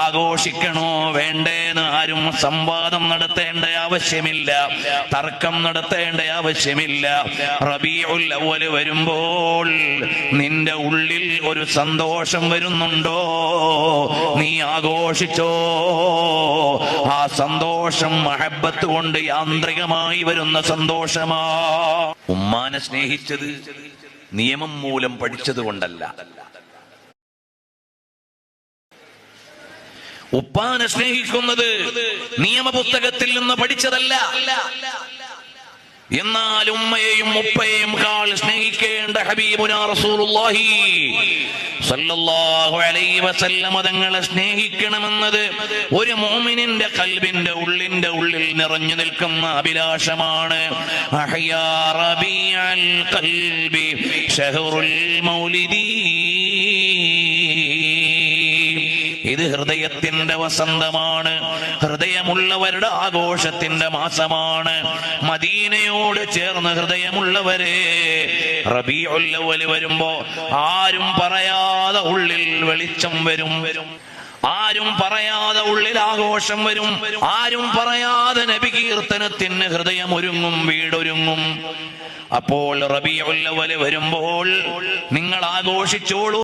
ആഘോഷിക്കണോ വേണ്ടേന്ന് ആരും സംവാദം നടത്തേണ്ട ആവശ്യമില്ല, തർക്കം നടത്തേണ്ട ആവശ്യമില്ല. റബീഉൽ അവ്വൽ വരുമ്പോൾ നിന്റെ ഉള്ളിൽ ഒരു സന്തോഷം വരുന്നുണ്ടോ? നീ ആഘോഷിച്ചോ. ആ സന്തോഷം മഹബ്ബത്ത് കൊണ്ട് യാന്ത്രികമായി വരുന്ന സന്തോഷമാ. ഉമ്മാനെ സ്നേഹിച്ചത് നിയമം മൂലം പഠിച്ചത് കൊണ്ടല്ല, ഉപ്പാനെ സ്നേഹിക്കുന്നത് നിയമപുസ്തകത്തിൽ നിന്ന് പഠിച്ചതല്ല. എന്നാൽ ഉമ്മയെയും ഉപ്പയെയും കാൾ സ്നേഹിക്കേണ്ട ഹബീബുനാ റസൂലുള്ളാഹി സ്വല്ലല്ലാഹു അലൈഹി വസല്ലം തങ്ങളെ സ്നേഹിക്കണമെന്നത് ഒരു മുഅ്മിനിന്റെ ഖൽബിന്റെ ഉള്ളിൽ നിറഞ്ഞു നിൽക്കുന്ന അഭിലാഷമാണ്. അഹ്യാ റബീഅൽ ഖൽബി ശഹറുൽ മൗലിദി. ഇത് ഹൃദയത്തിന്റെ വസന്തമാണ്, ഹൃദയമുള്ളവരുടെ ആഘോഷത്തിന്റെ മാസമാണ്. മദീനയോട് ചേർന്ന് ഹൃദയമുള്ളവരെ റബീഉൽ അവ്വൽ വരുമ്പോ ആരും പറയാതെ ഉള്ളിൽ വെളിച്ചം വരും, ആരും പറയാതെ ഉള്ളിൽ ആഘോഷം വരും, ആരും പറയാതെ നബി കീർത്തനത്തിന് ഹൃദയം ഒരുങ്ങും, വീടൊരുങ്ങും. അപ്പോൾ റബീഉൽ അവ്വൽ വരുമ്പോൾ നിങ്ങൾ ആഘോഷിച്ചോളൂ.